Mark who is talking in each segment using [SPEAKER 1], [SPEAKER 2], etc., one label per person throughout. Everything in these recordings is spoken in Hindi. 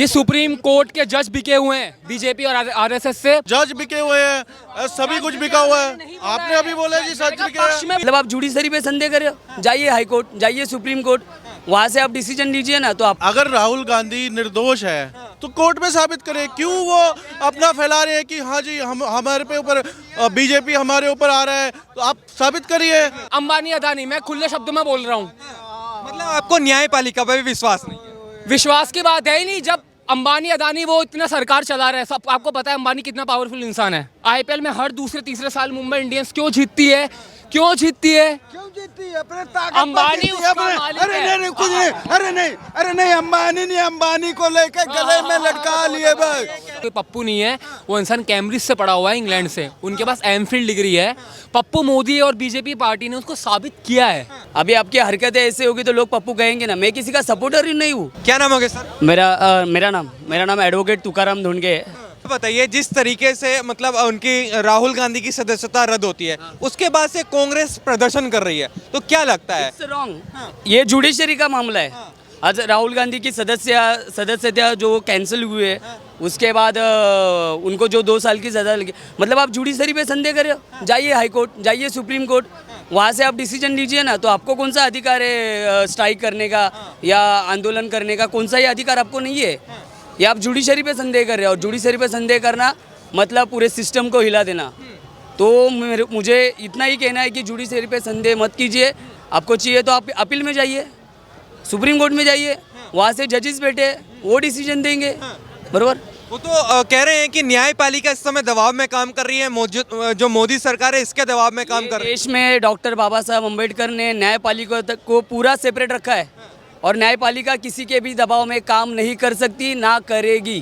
[SPEAKER 1] ये सुप्रीम कोर्ट के जज बिके हुए हैं बीजेपी और आरएसएस से।
[SPEAKER 2] जज बिके हुए हैं, सभी कुछ बिका हुआ है। आपने अभी बोला जी सच बिके हैं।
[SPEAKER 3] मतलब आप जुडिशरी पे संदेह कर रहे हो, जाइए हाई कोर्ट, जाइए सुप्रीम कोर्ट, वहाँ से आप डिसीजन लीजिए ना। तो आप
[SPEAKER 2] अगर राहुल गांधी निर्दोष है तो कोर्ट में साबित करे। क्यों वो अपना फैला रहे हैं कि हाँ जी हम हमारे पे ऊपर बीजेपी हमारे ऊपर आ रहा है, तो आप साबित करिए।
[SPEAKER 1] अंबानी अदानी, मैं खुले शब्दों में बोल रहा हूँ।
[SPEAKER 4] मतलब आपको न्यायपालिका पर भी विश्वास नहीं है?
[SPEAKER 1] विश्वास की बात है ही नहीं। जब अंबानी अदानी वो इतना सरकार चला रहे हैं, सब आपको पता है अंबानी कितना पावरफुल इंसान है। आईपीएल में हर दूसरे तीसरे साल मुंबई इंडियंस क्यों जीतती है? क्यों जीतती है?
[SPEAKER 5] अपने ताकत
[SPEAKER 1] अंबानी
[SPEAKER 5] पर
[SPEAKER 1] उसका
[SPEAKER 5] अपने-
[SPEAKER 1] मालिक
[SPEAKER 5] अरे
[SPEAKER 1] है।
[SPEAKER 5] नहीं कुछ नहीं, अरे नहीं अंबानी नहीं, अंबानी को लेकर गले में लटका लिए बस।
[SPEAKER 1] कोई पप्पू नहीं है, वो इंसान कैम्ब्रिज से पढ़ा हुआ है, इंग्लैंड से। उनके पास एमफिल डिग्री है। पप्पू मोदी और बीजेपी पार्टी ने उसको साबित किया है।
[SPEAKER 3] अभी आपकी हरकतें ऐसे होगी तो लोग पप्पू कहेंगे ना। मैं किसी का सपोर्टर ही नहीं हूँ।
[SPEAKER 4] क्या नाम हो गया सर?
[SPEAKER 3] मेरा नाम एडवोकेट तुकाराम धुंडगे है।
[SPEAKER 4] बताइए, जिस तरीके से मतलब उनकी राहुल गांधी की सदस्यता रद्द होती है, उसके बाद से कांग्रेस प्रदर्शन कर रही है, तो क्या लगता है?
[SPEAKER 3] रॉन्ग। ये जुडिशरी का मामला है। आज राहुल गांधी की सदस्यता जो कैंसिल हुई है, उसके बाद उनको जो 2 साल की सजा लगी। मतलब आप जुडिशरी पे संदेह कर रहे हो, जाइए हाई कोर्ट, जाइए सुप्रीम कोर्ट, वहाँ से आप डिसीजन लीजिए ना। तो आपको कौन सा अधिकार है स्ट्राइक करने का या आंदोलन करने का? कौन सा ये अधिकार आपको नहीं है? ये आप जुडिशरी पे संदेह कर रहे हो, और जुडिशरी पे संदेह करना मतलब पूरे सिस्टम को हिला देना। तो मुझे इतना ही कहना है कि जुडिशरी पे संदेह मत कीजिए। आपको चाहिए तो आप अपील में जाइए, सुप्रीम कोर्ट में जाइए, वहाँ से जजेस बैठे, वो डिसीजन देंगे। बरोबर।
[SPEAKER 4] वो तो कह रहे हैं कि न्यायपालिका इस समय दबाव में काम कर रही है, जो मोदी सरकार है इसके दबाव में काम कर रही है।
[SPEAKER 3] देश में डॉक्टर बाबा साहब अम्बेडकर ने न्यायपालिका को पूरा सेपरेट रखा है, और न्यायपालिका किसी के भी दबाव में काम नहीं कर सकती, ना करेगी।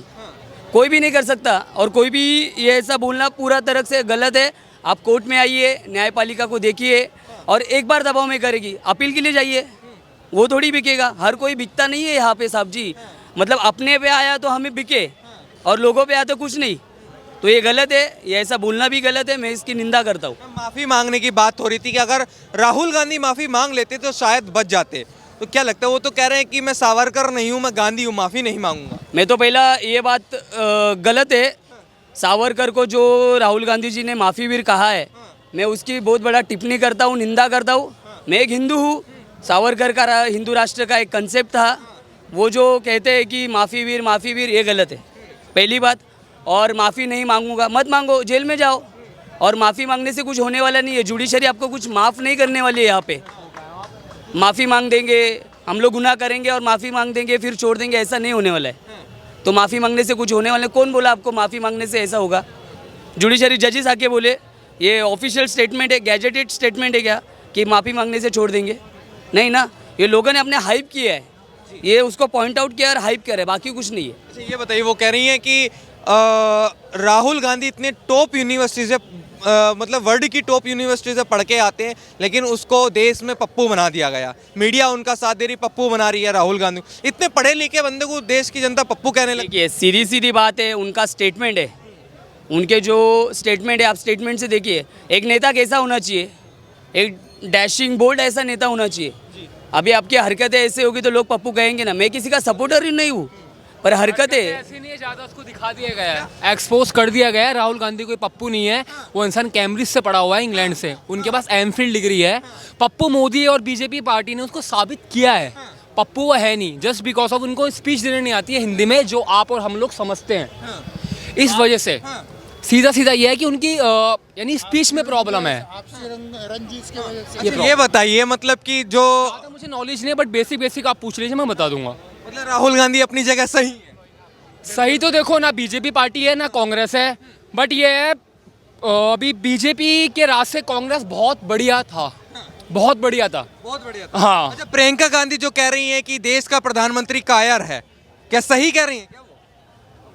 [SPEAKER 3] कोई भी नहीं कर सकता, और कोई भी ये ऐसा बोलना पूरा तरह से गलत है। आप कोर्ट में आइए, न्यायपालिका को देखिए, और एक बार दबाव में करेगी, अपील के लिए जाइए, वो थोड़ी बिकेगा। हर कोई बिकता नहीं है यहाँ पे साहब जी। मतलब अपने पे आया तो हमें बिके, और लोगों पे आया तो कुछ नहीं। तो ये गलत है, ये ऐसा बोलना भी गलत है। मैं इसकी निंदा करता हूँ।
[SPEAKER 4] माफी मांगने की बात हो रही थी कि अगर राहुल गांधी माफी मांग लेते तो शायद बच जाते, तो क्या लगता है? वो तो कह रहे हैं कि मैं सावरकर नहीं हूँ, मैं गांधी हूँ, माफी नहीं मांगूंगा।
[SPEAKER 3] मैं तो पहला ये बात गलत है। सावरकर को जो राहुल गांधी जी ने माफ़ीवीर कहा है, मैं उसकी बहुत बड़ा टिप्पणी करता हूँ, निंदा करता हूँ। मैं एक हिंदू हूँ। सावरकर का हिंदू राष्ट्र का एक कंसेप्ट था। वो जो कहते हैं कि माफ़ीवीर, ये गलत है, पहली बात। और माफ़ी नहीं मांगूंगा, मत मांगो, जेल में जाओ। और माफ़ी मांगने से कुछ होने वाला नहीं है। जुडिशरी आपको कुछ माफ़ नहीं करने वाली है। यहाँ पे माफ़ी मांग देंगे, हम लोग गुनाह करेंगे और माफ़ी मांग देंगे फिर छोड़ देंगे, ऐसा नहीं होने वाला है। तो माफ़ी मांगने से कुछ होने वाला है? कौन बोला आपको माफ़ी मांगने से ऐसा होगा? जुडिशरी जजेस आके बोले, ये ऑफिशियल स्टेटमेंट है, गैजेटेड स्टेटमेंट है क्या कि माफ़ी मांगने से छोड़ देंगे? नहीं ना, ये लोगों ने अपने हाइप किया है, ये उसको पॉइंट आउट किया और हाइप कर रहे हैं, बाकी कुछ नहीं है।
[SPEAKER 4] अच्छा, ये बताइए, वो कह रही हैं कि राहुल गांधी इतने टॉप यूनिवर्सिटी से मतलब वर्ल्ड की टॉप यूनिवर्सिटी से पढ़ के आते हैं, लेकिन उसको देश में पप्पू बना दिया गया। मीडिया उनका साथ दे रही, पप्पू बना रही है राहुल गांधी। इतने पढ़े लिखे बंदे को देश की जनता पप्पू कहने लगी।
[SPEAKER 3] देखिए, सीधी सीधी बात है, उनका स्टेटमेंट है, उनके जो स्टेटमेंट है, आप स्टेटमेंट से देखिए। एक नेता कैसा होना चाहिए? एक डैशिंग बोल्ड ऐसा नेता होना चाहिए। अभी आपकी हरकतें ऐसे होगी तो लोग पप्पू कहेंगे ना। मैं किसी का सपोर्टर ही नहीं हूँ, पर हरकतें
[SPEAKER 1] ऐसी नहीं है, ज्यादा उसको दिखा दिया गया है, एक्सपोज कर दिया गया है। राहुल गांधी कोई पप्पू नहीं है, वो इंसान कैम्ब्रिज से पढ़ा हुआ है, इंग्लैंड से। उनके पास एमफिल डिग्री है। पप्पू मोदी और बीजेपी पार्टी ने उसको साबित किया है। पप्पू वो है नहीं, जस्ट बिकॉज ऑफ उनको स्पीच देने नहीं आती है हिंदी में, जो आप और हम लोग समझते हैं। इस वजह से सीधा सीधा ये है कि उनकी यानी स्पीच में प्रॉब्लम है।
[SPEAKER 4] ये बताइए, मतलब कि जो
[SPEAKER 1] मुझे नॉलेज नहीं है, बट बेसिक आप पूछ लीजिए, मैं बता दूंगा।
[SPEAKER 4] मतलब राहुल गांधी अपनी जगह सही है।
[SPEAKER 1] सही तो देखो ना, बीजेपी पार्टी है ना कांग्रेस है, बट ये है अभी बीजेपी के राज से कांग्रेस बहुत बढ़िया था, बहुत बढ़िया था। हाँ।
[SPEAKER 4] अच्छा, प्रियंका गांधी जो कह रही हैं कि देश का प्रधानमंत्री कायर है, क्या सही कह रही हैं क्या वो?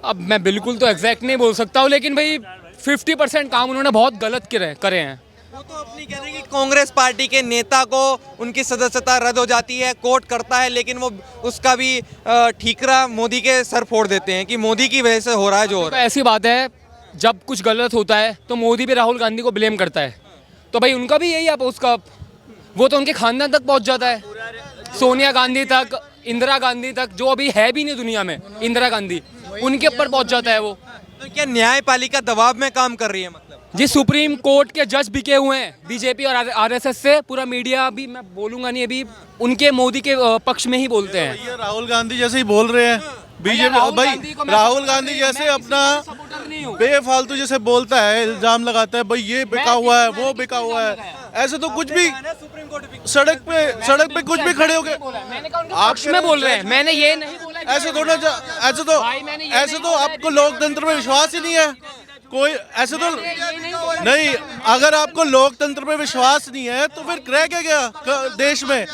[SPEAKER 1] अब मैं बिल्कुल तो एग्जैक्ट नहीं बोल सकता हूँ, लेकिन भाई 50% काम उन्होंने बहुत गलत करे हैं।
[SPEAKER 4] वो तो अपनी कह रही है कि कांग्रेस पार्टी के नेता को उनकी सदस्यता रद्द हो जाती है, कोर्ट करता है, लेकिन वो उसका भी ठीकरा मोदी के सर फोड़ देते हैं कि मोदी की वजह से हो रहा है जो हो रहा है।
[SPEAKER 1] ऐसी बात है, जब कुछ गलत होता है तो मोदी भी राहुल गांधी को ब्लेम करता है, तो भाई उनका भी यही है उसका, वो तो उनके खानदान तक पहुंच जाता है, सोनिया गांधी तक, इंदिरा गांधी तक, जो अभी है भी नहीं दुनिया में, इंदिरा गांधी, उनके ऊपर पहुंच जाता है वो।
[SPEAKER 4] तो क्या न्यायपालिका दबाव में काम कर रही है मतलब?
[SPEAKER 1] जी, सुप्रीम कोर्ट के जज बिके हुए हैं बीजेपी और आरएसएस से। पूरा मीडिया, अभी मैं बोलूंगा नहीं, अभी उनके मोदी के पक्ष में ही बोलते हैं।
[SPEAKER 2] ये राहुल गांधी जैसे ही बोल रहे हैं बीजेपी
[SPEAKER 1] राहुल
[SPEAKER 2] भाई।
[SPEAKER 1] गांधी को मैं
[SPEAKER 2] राहुल
[SPEAKER 1] सपोर्टर
[SPEAKER 2] गांधी
[SPEAKER 1] नहीं हूं,
[SPEAKER 2] जैसे
[SPEAKER 1] मैं
[SPEAKER 2] अपना
[SPEAKER 1] किसी का सपोर्टर नहीं हूं।
[SPEAKER 2] बेफालतू जैसे बोलता है, इल्जाम लगाता है, भाई ये बिका हुआ है, वो बिका हुआ है, ऐसे तो कुछ भी सड़क पे कुछ भी खड़े हो गए।
[SPEAKER 1] मैंने कहा उनके पक्ष में बोल रहे हैं, मैंने ये नहीं बोला कि-
[SPEAKER 2] ऐसे थोड़ा
[SPEAKER 1] भाई, मैंने ये
[SPEAKER 2] ऐसे
[SPEAKER 1] नहीं
[SPEAKER 2] तो
[SPEAKER 1] बोला
[SPEAKER 2] आपको
[SPEAKER 1] कि-
[SPEAKER 2] लोकतंत्र में विश्वास ही नहीं है कोई। ऐसे तो नहीं, अगर आपको लोकतंत्र में विश्वास नहीं है तो फिर रह क्या गया देश में?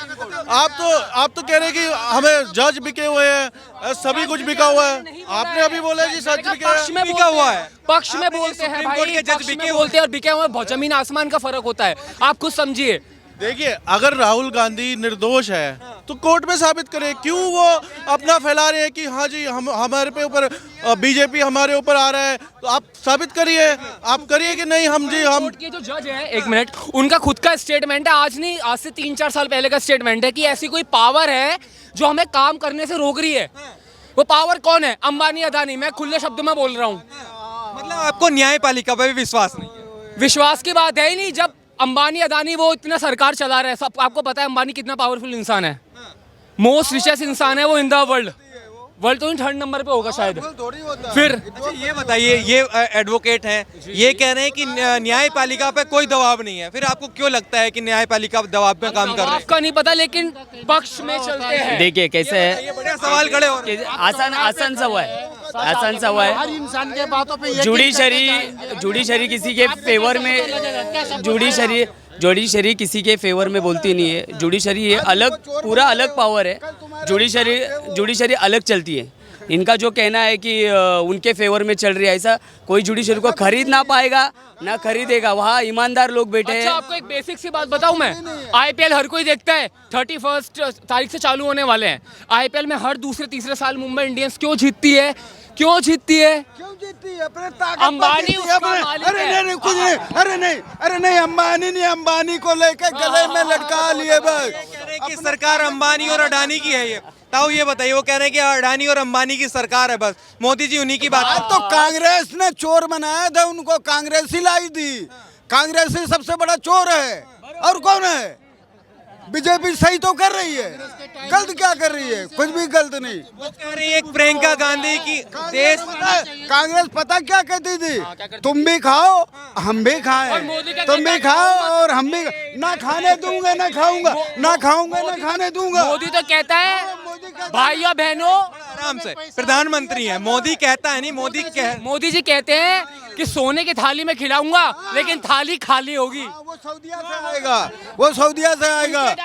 [SPEAKER 2] आप तो कह रहे हैं कि हमें जज बिके हुए हैं, सभी कुछ बिका हुआ है। आपने अभी बोला जी सच
[SPEAKER 1] पक्ष में
[SPEAKER 4] बिका हुआ है।
[SPEAKER 1] पक्ष में
[SPEAKER 4] आपने
[SPEAKER 1] बोलते हैं
[SPEAKER 4] सुप्रीम कोर्ट
[SPEAKER 1] भाई,
[SPEAKER 4] के जज
[SPEAKER 1] पक्ष में
[SPEAKER 4] बिके
[SPEAKER 1] बोलते हैं और बिके हुए बहुत जमीन आसमान का फर्क होता है, आप खुद समझिए।
[SPEAKER 2] देखिए, अगर राहुल गांधी निर्दोष है तो कोर्ट में साबित करे। क्यों वो अपना फैला रहे हैं कि हाँ जी हमारे पे ऊपर बीजेपी हमारे ऊपर आ रहा है, तो आप साबित करिए, आप करिए कि नहीं हम
[SPEAKER 1] कोर्ट के जो जज है, एक मिनट, उनका खुद का स्टेटमेंट है, आज नहीं, आज से 3-4 साल पहले का स्टेटमेंट है कि ऐसी कोई पावर है जो हमें काम करने से रोक रही है। वो पावर कौन है? अंबानी, अदानी। मैं खुले शब्दों में बोल रहा हूँ।
[SPEAKER 4] मतलब आपको न्यायपालिका पर भी विश्वास नहीं है?
[SPEAKER 1] विश्वास की बात है ही नहीं। जब अंबानी, अदानी वो इतना सरकार चला रहे हैं, सब आपको पता है अंबानी कितना पावरफुल इंसान है, मोस्ट रिचेस्ट इंसान है वो इन द वर्ल्ड तो 3rd नंबर पे होगा शायद। फिर
[SPEAKER 4] अच्छा ये बताइए, ये एडवोकेट हैं, ये कह रहे हैं कि न्यायपालिका पे कोई दबाव नहीं है, फिर आपको क्यों लगता है कि न्यायपालिका दबाव में काम कर रही है?
[SPEAKER 1] आपका नहीं पता, लेकिन पक्ष में चलते हैं।
[SPEAKER 3] देखिए कैसे है,
[SPEAKER 4] ये बढ़िया सवाल खड़े हो रहे हैं।
[SPEAKER 3] आसान सा हुआ है, आसान सा हुआ है।
[SPEAKER 5] इंसान के बातों पे
[SPEAKER 3] जुडिशरी किसी के फेवर में, जुडिशरी किसी के फेवर में बोलती नहीं है। जुडिशरी ये अलग, पूरा अलग पावर है। जुडिशरी अलग चलती है। इनका जो कहना है कि उनके फेवर में चल रही है, ऐसा कोई जुडिशरी को खरीद ना पाएगा, ना खरीदेगा। वहाँ ईमानदार लोग बैठे हैं।
[SPEAKER 1] अच्छा, आपको एक बेसिक सी बात बताऊं मैं, आईपीएल हर कोई देखता है, 31 तारीख से चालू होने वाले हैं। आईपीएल में हर दूसरे तीसरे साल मुंबई इंडियंस क्यों जीतती है?
[SPEAKER 5] क्यों जीतती है? अपने ताकत
[SPEAKER 1] अंबानी
[SPEAKER 5] पर जीतती है,
[SPEAKER 1] उसका
[SPEAKER 5] अपने।
[SPEAKER 1] मालिक
[SPEAKER 5] अरे
[SPEAKER 1] है।
[SPEAKER 5] नहीं, कुछ नहीं, अरे नहीं, अंबानी को लेके गले में लटका लिए बस।
[SPEAKER 4] कह रहे हैं कि सरकार अंबानी और अडानी की है। ये ताऊ ये बताइए, वो कह रहे हैं कि अडानी और अंबानी की सरकार है, बस मोदी जी उन्हीं की बात
[SPEAKER 5] आज तो कांग्रेस ने चोर बनाया था, उनको कांग्रेस ही लाई थी। कांग्रेस ही सबसे बड़ा चोर है, और कौन है? बीजेपी सही तो कर रही है, गलत क्या कर रही है? कुछ भी गलत नहीं।
[SPEAKER 4] वो कह रही है प्रियंका गांधी की देश
[SPEAKER 5] कांग्रेस पता क्या कहती थी? तुम भी खाओ, हम भी खाएं,
[SPEAKER 1] मोदी क्या
[SPEAKER 5] तुम
[SPEAKER 1] कहता
[SPEAKER 5] भी
[SPEAKER 1] है?
[SPEAKER 5] खाओ और हम भी। ना खाने दूंगा, ना खाऊंगा, ना खाऊंगा, ना खाने दूंगा।
[SPEAKER 1] मोदी तो कहता है भाइयों बहनों,
[SPEAKER 4] आराम से, प्रधानमंत्री है मोदी, कहता है नहीं,
[SPEAKER 1] मोदी जी कहते हैं कि सोने की थाली में खिलाऊंगा, लेकिन थाली खाली होगी।
[SPEAKER 5] वो सऊदीया से आएगा, वो सऊदीया से आएगा।